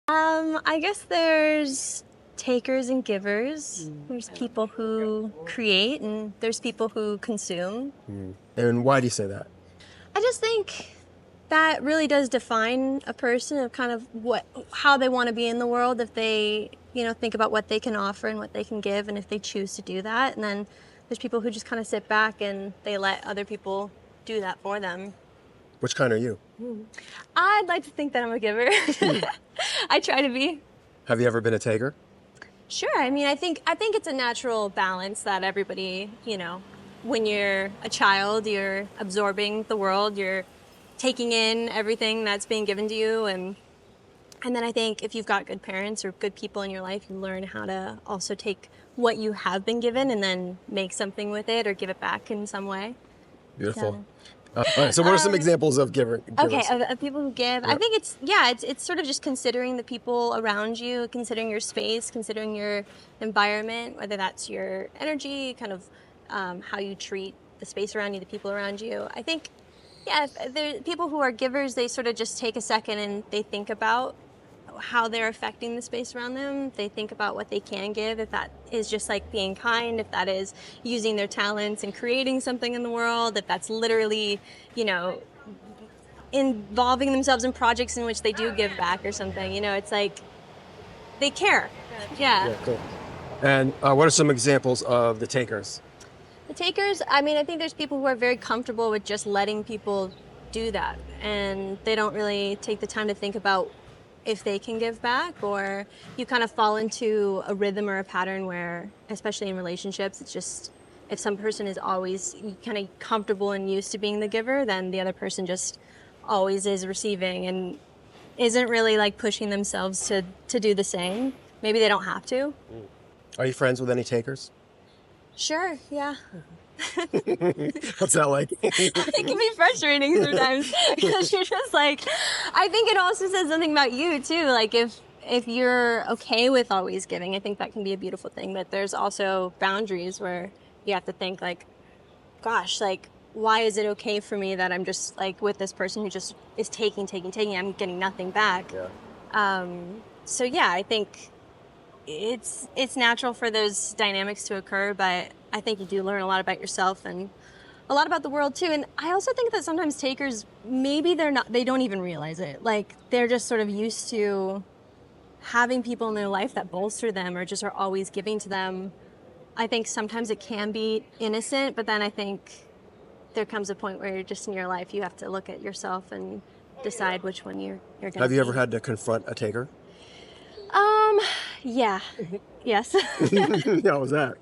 I guess there's takers and givers. There's people who create and there's people who consume. And why do you say that? I just think that really does define a person of kind of how they want to be in the world if they, think about what they can offer and what they can give and if they choose to do that. And then there's people who just kind of sit back and they let other people do that for them. Which kind are you? I'd like to think that I'm a giver. I try to be. Have you ever been a taker? Sure. I mean, I think it's a natural balance that everybody, when you're a child, you're absorbing the world, you're taking in everything that's being given to you, and then I think if you've got good parents or good people in your life, you learn how to also take what you have been given and then make something with it or give it back in some way. Beautiful. All right, so what are some examples of givers? Okay, of people who give. I think it's sort of just considering the people around you, considering your space, considering your environment, whether that's your energy, kind of how you treat the space around you, the people around you. I think, there people who are givers, they sort of just take a second and they think about how they're affecting the space around them. They think about what they can give, if that is just like being kind, if that is using their talents and creating something in the world, if that's literally, involving themselves in projects in which they do give back or something. It's like they care. Yeah. Cool. And what are some examples of the takers? The takers, I mean, I think there's people who are very comfortable with just letting people do that, and they don't really take the time to think about if they can give back, or you kind of fall into a rhythm or a pattern where, especially in relationships, it's just if some person is always kind of comfortable and used to being the giver, then the other person just always is receiving and isn't really like pushing themselves to do the same. Maybe they don't have to. Are you friends with any takers? Sure, yeah. What's that like? It can be frustrating sometimes because you're just like, I think it also says something about you too. Like if you're okay with always giving, I think that can be a beautiful thing. But there's also boundaries where you have to think like, gosh, like why is it okay for me that I'm just like with this person who just is taking, I'm getting nothing back. Yeah. So yeah, I think it's natural for those dynamics to occur, but I think you do learn a lot about yourself and a lot about the world too. And I also think that sometimes takers, maybe they don't even realize it. Like they're just sort of used to having people in their life that bolster them or just are always giving to them. I think sometimes it can be innocent, but then I think there comes a point where you're just in your life, you have to look at yourself and decide which one you're going to Have you ever had to confront a taker? Yeah. Yes. How was that?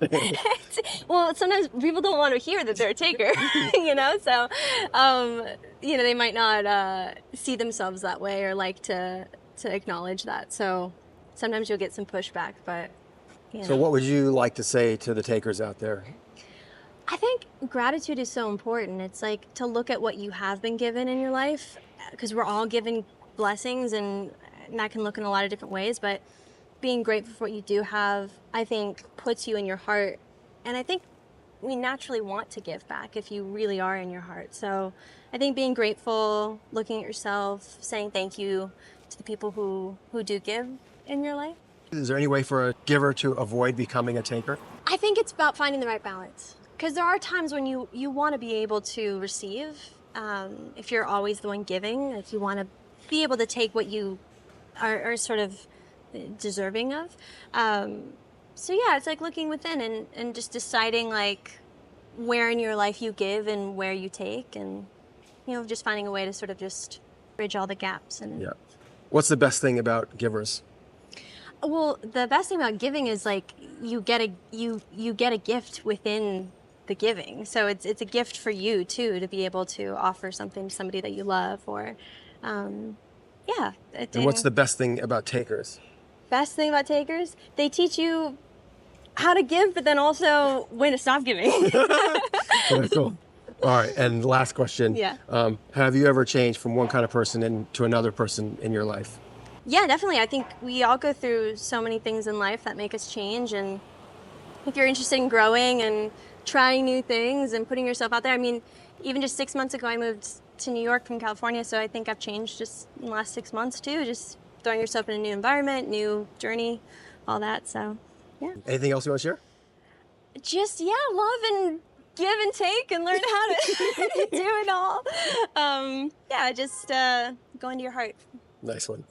Well, sometimes people don't want to hear that they're a taker, so, they might not see themselves that way or like to acknowledge that. So sometimes you'll get some pushback, but, So what would you like to say to the takers out there? I think gratitude is so important. It's like to look at what you have been given in your life, because we're all given blessings and that can look in a lot of different ways, but being grateful for what you do have, I think, puts you in your heart. And I think we naturally want to give back if you really are in your heart. So I think being grateful, looking at yourself, saying thank you to the people who do give in your life. Is there any way for a giver to avoid becoming a taker? I think it's about finding the right balance. Because there are times when you want to be able to receive. If you're always the one giving, if you want to be able to take what you are sort of deserving of. So yeah, it's like looking within and just deciding like where in your life you give and where you take, and just finding a way to sort of just bridge all the gaps. And Yeah. What's the best thing about givers? well, the best thing about giving is like you get a gift within the giving. So it's a gift for you too to be able to offer something to somebody that you love, or yeah. And what's the best thing about takers? Best thing about takers? They teach you how to give, but then also when to stop giving. Very cool. All right, and last question. Yeah. Have you ever changed from one kind of person into another person in your life? Yeah, definitely. I think we all go through so many things in life that make us change, and if you're interested in growing and trying new things and putting yourself out there, I mean, even just 6 months ago, I moved to New York from California, so I think I've changed just in the last 6 months too, just throwing yourself in a new environment, new journey, all that. So, yeah. Anything else you want to share? Just, yeah, love and give and take and learn how to do it all. Yeah, just go into your heart. Nice one.